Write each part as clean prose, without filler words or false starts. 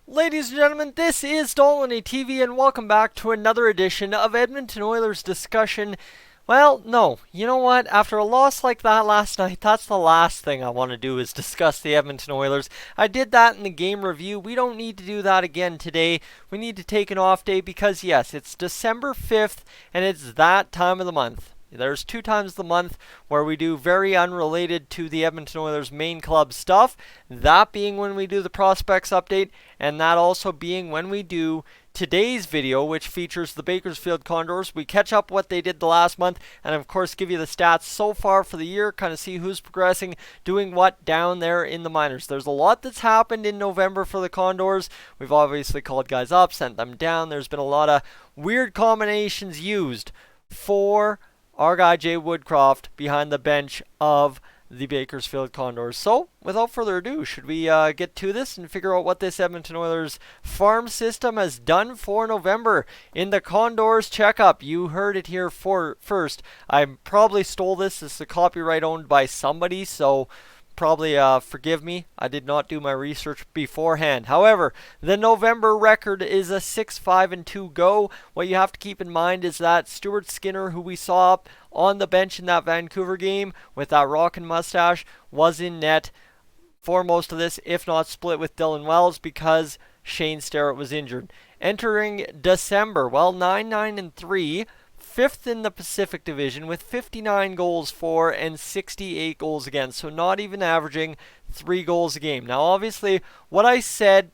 Ladies and gentlemen, this is Dolynny TV, and welcome back to another edition of Edmonton Oilers discussion. Well, no, you know what? After a loss like that last night, that's the last thing I want to do is discuss the Edmonton Oilers. I did that in the game review. We don't need to do that again today. We need to take an off day because, yes, it's December 5th, and it's that time of the month. There's two times the month where we do very unrelated to the Edmonton Oilers main club stuff. That being when we do the prospects update, and that also being when we do today's video, which features the Bakersfield Condors. We catch up what they did the last month, and of course give you the stats so far for the year, kind of see who's progressing, doing what down there in the minors. There's a lot that's happened in November for the Condors. We've obviously called guys up, sent them down. There's been a lot of weird combinations used for our guy Jay Woodcroft behind the bench of the Bakersfield Condors. So, without further ado, should we get to this and figure out what this Edmonton Oilers farm system has done for November in the Condors checkup? You heard it here first. I probably stole this. This is a copyright owned by somebody, so probably forgive me. I did not do my research beforehand. However, the November record is a 6-5-2 go. What you have to keep in mind is that Stuart Skinner, who we saw up on the bench in that Vancouver game with that rockin' mustache, was in net for most of this, if not split with Dylan Wells, because Shane Starrett was injured. Entering December, 9-9-3. Fifth in the Pacific Division with 59 goals for and 68 goals against. So not even averaging 3 goals a game. Now obviously what I said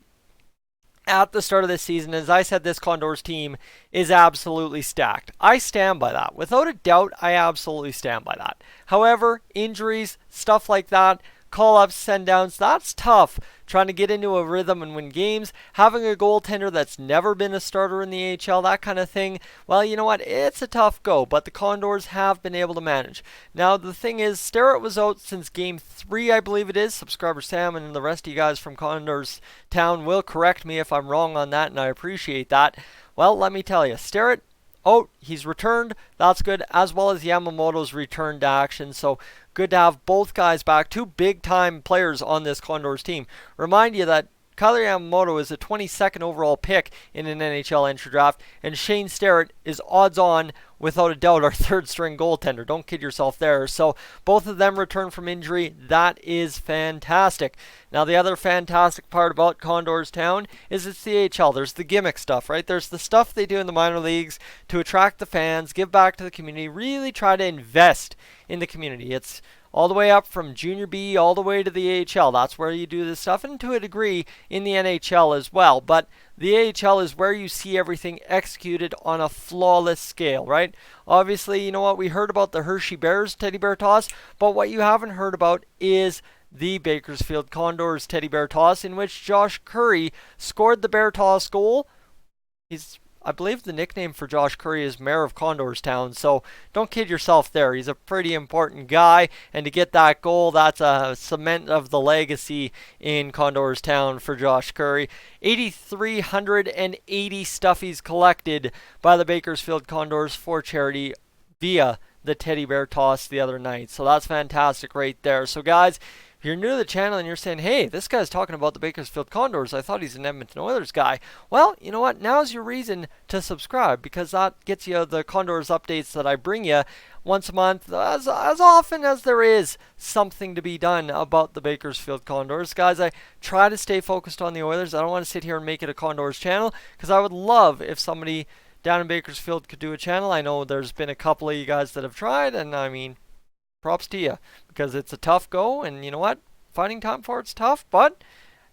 at the start of this season is I said this Condors team is absolutely stacked. I stand by that. Without a doubt, I absolutely stand by that. However, injuries, stuff like that, call-ups, send-downs, that's tough. Trying to get into a rhythm and win games, having a goaltender that's never been a starter in the AHL, that kind of thing, well, you know what, it's a tough go, but the Condors have been able to manage. Now, the thing is, Starrett was out since Game 3, I believe it is. Subscriber Sam and the rest of you guys from Condors Town will correct me if I'm wrong on that, and I appreciate that. Well, let me tell you, Starrett, oh, he's returned. That's good, as well as Yamamoto's returned to action. So good to have both guys back. Two big-time players on this Condors team. Remind you that Kyler Yamamoto is a 22nd overall pick in an NHL entry draft, and Shane Starrett is odds-on, without a doubt, our third-string goaltender. Don't kid yourself there. So both of them return from injury. That is fantastic. Now, the other fantastic part about Condors Town is it's the AHL. There's the gimmick stuff, right? There's the stuff they do in the minor leagues to attract the fans, give back to the community, really try to invest in the community. It's all the way up from Junior B all the way to the AHL. That's where you do this stuff, and to a degree in the NHL as well. But the AHL is where you see everything executed on a flawless scale, right? Obviously, you know what? We heard about the Hershey Bears teddy bear toss, but what you haven't heard about is the Bakersfield Condors teddy bear toss, in which Josh Curry scored the bear toss goal. I believe the nickname for Josh Curry is Mayor of Condors Town, so don't kid yourself there. He's a pretty important guy, and to get that goal, that's a cement of the legacy in Condors Town for Josh Curry. 8,380 stuffies collected by the Bakersfield Condors for charity via the teddy bear toss the other night. So that's fantastic right there. So guys, if you're new to the channel and you're saying, hey, this guy's talking about the Bakersfield Condors, I thought he's an Edmonton Oilers guy. Well, you know what? Now's your reason to subscribe, because that gets you the Condors updates that I bring you once a month, as often as there is something to be done about the Bakersfield Condors. Guys, I try to stay focused on the Oilers. I don't want to sit here and make it a Condors channel, because I would love if somebody down in Bakersfield could do a channel. I know there's been a couple of you guys that have tried, and I mean, props to you, because it's a tough go, and you know what? Finding time for it's tough, but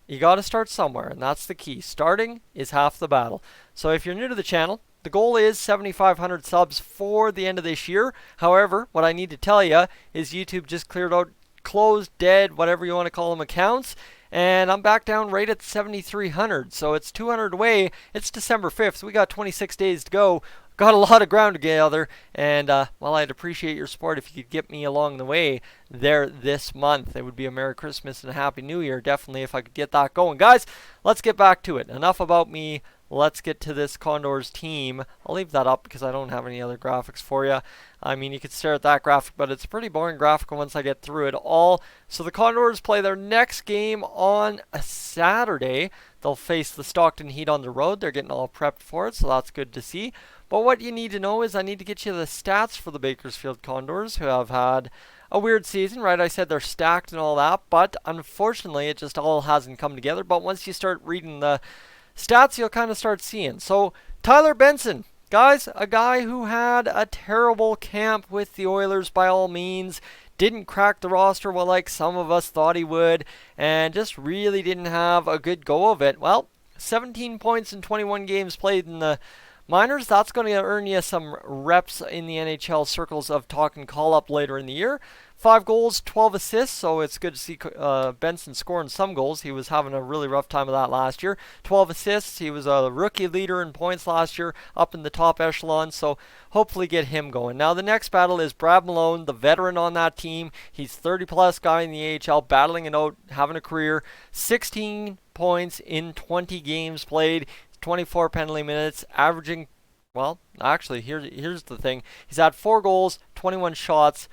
you got to start somewhere, and that's the key. Starting is half the battle. So if you're new to the channel, the goal is 7,500 subs for the end of this year. However, what I need to tell you is YouTube just cleared out closed, dead, whatever you want to call them, accounts, and I'm back down right at 7,300. So it's 200 away. It's December 5th. So we got 26 days to go. Got a lot of ground to gather, and well, I'd appreciate your support if you could get me along the way there this month. It would be a Merry Christmas and a Happy New Year, definitely, if I could get that going. Guys, let's get back to it. Enough about me. Let's get to this Condors team. I'll leave that up because I don't have any other graphics for you. I mean, you could stare at that graphic, but it's a pretty boring graphic once I get through it all. So the Condors play their next game on a Saturday. They'll face the Stockton Heat on the road. They're getting all prepped for it, so that's good to see. But what you need to know is I need to get you the stats for the Bakersfield Condors, who have had a weird season, right? I said they're stacked and all that, but unfortunately it just all hasn't come together. But once you start reading the stats, you'll kind of start seeing. So Tyler Benson, guys, a guy who had a terrible camp with the Oilers by all means, didn't crack the roster well like some of us thought he would, and just really didn't have a good go of it. Well, 17 points in 21 games played in the minors. That's going to earn you some reps in the NHL circles of talk and call up later in the year. 5 goals, 12 assists, so it's good to see Benson scoring some goals. He was having a really rough time of that last year. 12 assists. He was a rookie leader in points last year, up in the top echelon, so hopefully get him going. Now the next battle is Brad Malone, the veteran on that team. He's 30-plus guy in the AHL, battling it out, having a career. 16 points in 20 games played, 24 penalty minutes, averaging, well, actually, here's the thing. He's had 4 goals, 21 shots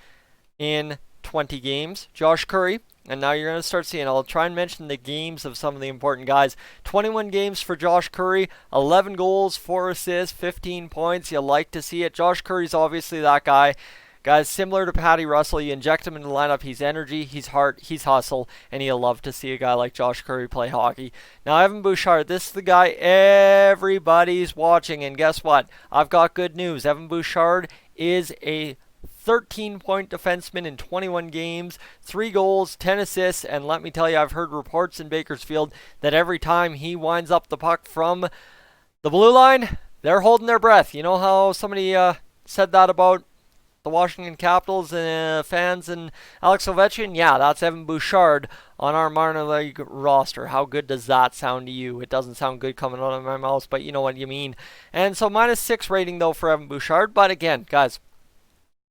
in 20 games. Josh Curry, and now you're going to start seeing, I'll try and mention the games of some of the important guys. 21 games for Josh Curry, 11 goals, 4 assists, 15 points. You like to see it. Josh Curry's obviously that guy. Guys, similar to Patty Russell, you inject him in the lineup, he's energy, he's heart, he's hustle, and you'll love to see a guy like Josh Curry play hockey. Now, Evan Bouchard, this is the guy everybody's watching, and guess what? I've got good news. Evan Bouchard is a 13-point defenseman in 21 games, 3 goals, 10 assists, and let me tell you, I've heard reports in Bakersfield that every time he winds up the puck from the blue line, they're holding their breath. You know how somebody said that about the Washington Capitals fans and Alex Ovechkin? Yeah, that's Evan Bouchard on our minor league roster. How good does that sound to you? It doesn't sound good coming out of my mouth, but you know what you mean. And so -6 rating though for Evan Bouchard, but again, guys,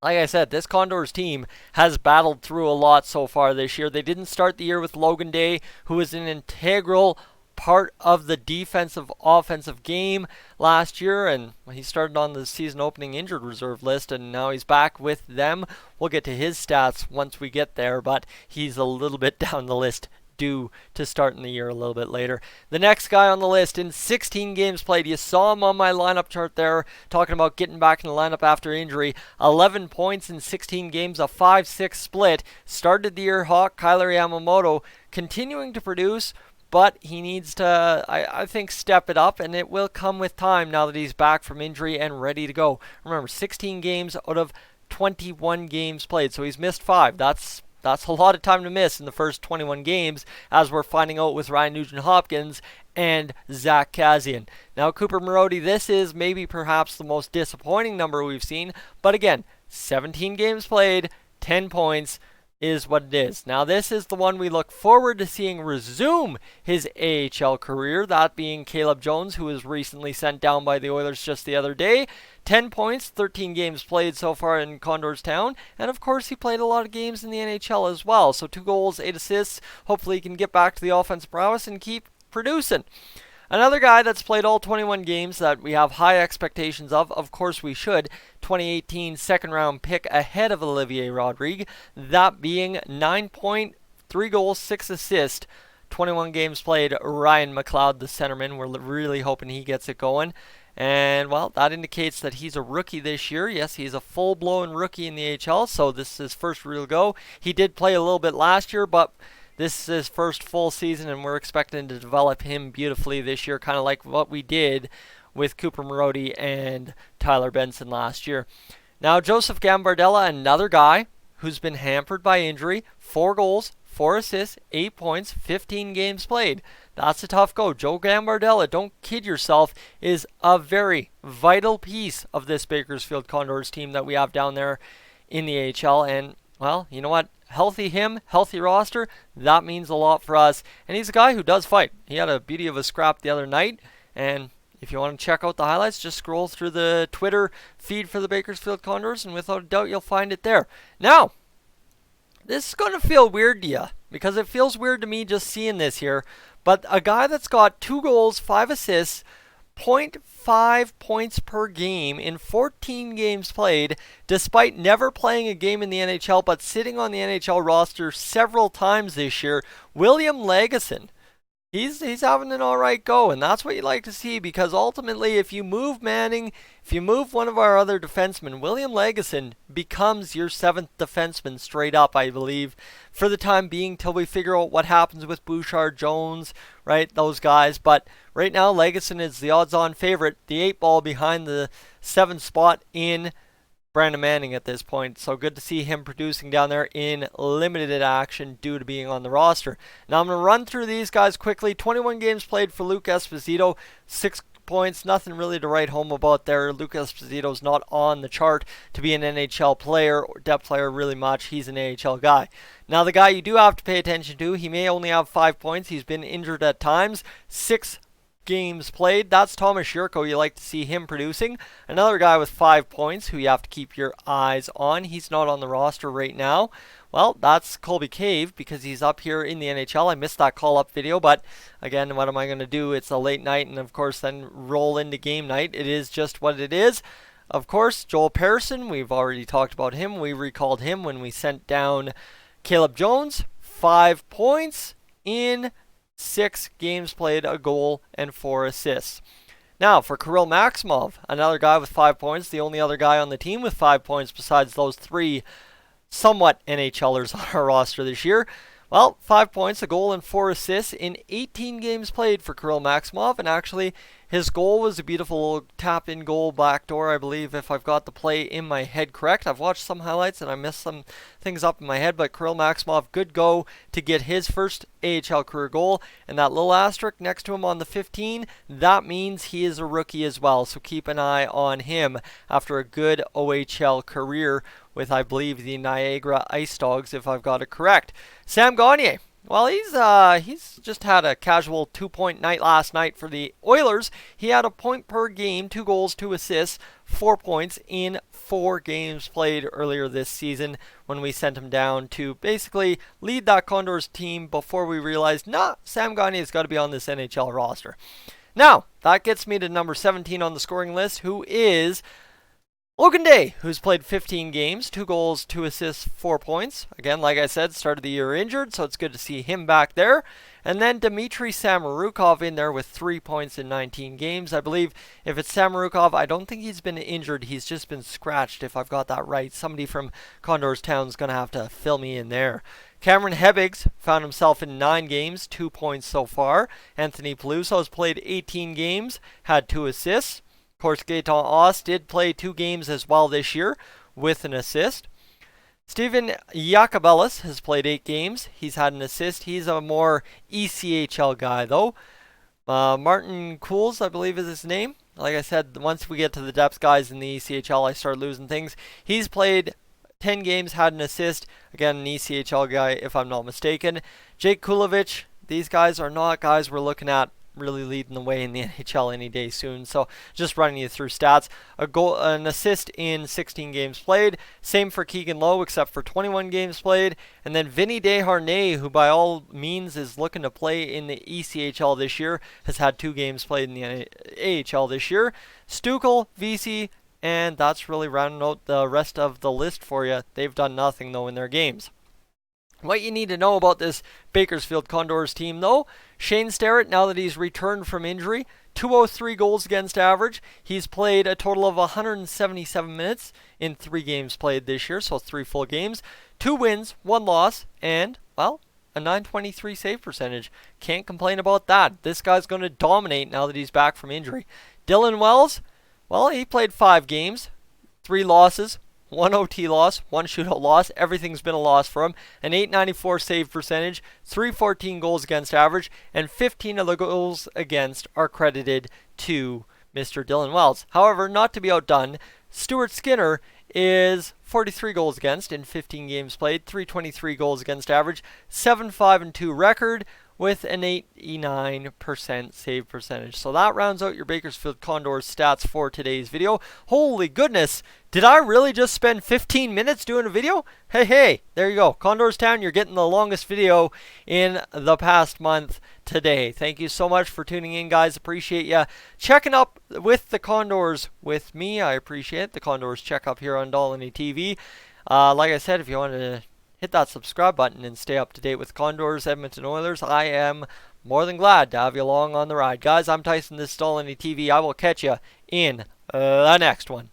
like I said, this Condors team has battled through a lot so far this year. They didn't start the year with Logan Day, who was an integral part of the defensive offensive game last year, and he started on the season opening injured reserve list, and now he's back with them. We'll get to his stats once we get there, but he's a little bit down the list due to starting the year a little bit later. The next guy on the list in 16 games played, you saw him on my lineup chart there, talking about getting back in the lineup after injury. 11 points in 16 games, a 5-6 split. Started the year hot, Kyler Yamamoto, continuing to produce, but he needs to, I think, step it up, and it will come with time now that he's back from injury and ready to go. Remember, 16 games out of 21 games played, so he's missed 5. That's a lot of time to miss in the first 21 games, as we're finding out with Ryan Nugent-Hopkins and Zach Kassian. Now, Cooper Marody, this is maybe perhaps the most disappointing number we've seen, but again, 17 games played, 10 points is what it is. Now, this is the one we look forward to seeing resume his AHL career, that being Caleb Jones, who was recently sent down by the Oilers just the other day. 10 points, 13 games played so far in Condors Town, and of course he played a lot of games in the NHL as well. So 2 goals, 8 assists. Hopefully he can get back to the offensive prowess and keep producing. Another guy that's played all 21 games that we have high expectations of course we should, 2018 second round pick ahead of Olivier Rodrigue, that being 9 point, 3 goals, 6 assists, 21 games played, Ryan McLeod, the centerman. We're really hoping he gets it going. And, well, that indicates that he's a rookie this year. Yes, he's a full-blown rookie in the AHL, so this is his first real go. He did play a little bit last year, but this is his first full season, and we're expecting to develop him beautifully this year, kind of like what we did with Cooper Marody and Tyler Benson last year. Now, Joseph Gambardella, another guy who's been hampered by injury, 4 goals, 4 assists, 8 points, 15 games played. That's a tough go. Joe Gambardella, don't kid yourself, is a very vital piece of this Bakersfield Condors team that we have down there in the AHL. And, well, you know what? Healthy him, healthy roster, that means a lot for us. And he's a guy who does fight. He had a beauty of a scrap the other night. And if you want to check out the highlights, just scroll through the Twitter feed for the Bakersfield Condors, and without a doubt, you'll find it there. Now, this is going to feel weird to you, because it feels weird to me just seeing this here. But a guy that's got 2 goals, 5 assists, 0.5 points per game in 14 games played, despite never playing a game in the NHL, but sitting on the NHL roster several times this year, William Lagesson. He's having an all right go, and that's what you like to see, because ultimately, if you move Manning, if you move one of our other defensemen, William Lagesson becomes your seventh defenseman straight up, I believe, for the time being, till we figure out what happens with Bouchard, Jones, right, those guys. But right now, Lagesson is the odds-on favorite, the 8 ball behind the 7th spot in Brandon Manning at this point. So good to see him producing down there in limited action due to being on the roster. Now I'm going to run through these guys quickly. 21 games played for Luke Esposito, 6 points, nothing really to write home about there. Luke Esposito's not on the chart to be an NHL player or depth player really much. He's an AHL guy. Now the guy you do have to pay attention to, he may only have 5 points. He's been injured at times. 6 games played. That's Thomas Yurko. You like to see him producing. Another guy with 5 points who you have to keep your eyes on. He's not on the roster right now. Well, that's Colby Cave because he's up here in the NHL. I missed that call-up video, but again, what am I going to do? It's a late night, and of course then roll into game night. It is just what it is. Of course, Joel Persson, we've already talked about him. We recalled him when we sent down Caleb Jones. 5 points in 6 games played, a goal, and 4 assists. Now, for Kirill Maximov, another guy with 5 points, the only other guy on the team with 5 points besides those 3 somewhat NHLers on our roster this year. Well, 5 points, a goal, and 4 assists in 18 games played for Kirill Maximov, and actually his goal was a beautiful tap-in goal backdoor, I believe, if I've got the play in my head correct. I've watched some highlights and I missed some things up in my head, but Kirill Maximov, good go to get his first AHL career goal, and that little asterisk next to him on the 15, that means he is a rookie as well, so keep an eye on him after a good OHL career with, I believe, the Niagara Ice Dogs, if I've got it correct. Sam Gagner. Well, he's just had a casual 2-point night last night for the Oilers. He had a point per game, 2 goals, 2 assists, 4 points in 4 games played earlier this season when we sent him down to basically lead that Condors team before we realized, Sam Gagner's got to be on this NHL roster. Now, that gets me to number 17 on the scoring list, who is Logan Day, who's played 15 games, 2 goals, 2 assists, 4 points. Again, like I said, started the year injured, so it's good to see him back there. And then Dmitry Samorukov in there with 3 points in 19 games. I believe if it's Samorukov, I don't think he's been injured. He's just been scratched, if I've got that right. Somebody from Condors Town's going to have to fill me in there. Cameron Hebbigs found himself in 9 games, 2 points so far. Anthony Peluso has played 18 games, had 2 assists. Of course, Gaetan Oss did play 2 games as well this year with an assist. Steven Yacobelis has played 8 games. He's had an assist. He's a more ECHL guy, though. Martin Cools, I believe is his name. Like I said, once we get to the depth guys in the ECHL, I start losing things. He's played 10 games, had an assist. Again, an ECHL guy, if I'm not mistaken. Jake Kulovich, these guys are not guys we're looking at really leading the way in the NHL any day soon. So just running you through stats. A goal, an assist in 16 games played. Same for Keegan Lowe, except for 21 games played. And then Vinny Desharnais, who by all means is looking to play in the ECHL this year, has had 2 games played in the AHL this year. Stukel, VC, and that's really rounding out the rest of the list for you. They've done nothing, though, in their games. What you need to know about this Bakersfield Condors team, though, Shane Starrett, now that he's returned from injury, 203 goals against average. He's played a total of 177 minutes in 3 games played this year, so 3 full games. 2 wins, 1 loss, and, well, a .923 save percentage. Can't complain about that. This guy's going to dominate now that he's back from injury. Dylan Wells, well, he played 5 games, 3 losses. 1 OT loss, 1 shootout loss. Everything's been a loss for him. An .894 save percentage, 314 goals against average, and 15 of the goals against are credited to Mr. Dylan Wells. However, not to be outdone, Stuart Skinner is 43 goals against in 15 games played, 323 goals against average, 7-5-2 record with an 89% save percentage. So that rounds out your Bakersfield Condors stats for today's video. Holy goodness, did I really just spend 15 minutes doing a video? Hey, there you go. Condors Town, you're getting the longest video in the past month today. Thank you so much for tuning in, guys. Appreciate you checking up with the Condors with me. I appreciate the Condors check up here on Dolynny TV. Like I said, if you want to hit that subscribe button and stay up to date with Condors, Edmonton Oilers, I am more than glad to have you along on the ride. Guys, I'm Tyson, this is Dolynny TV. I will catch you in the next one.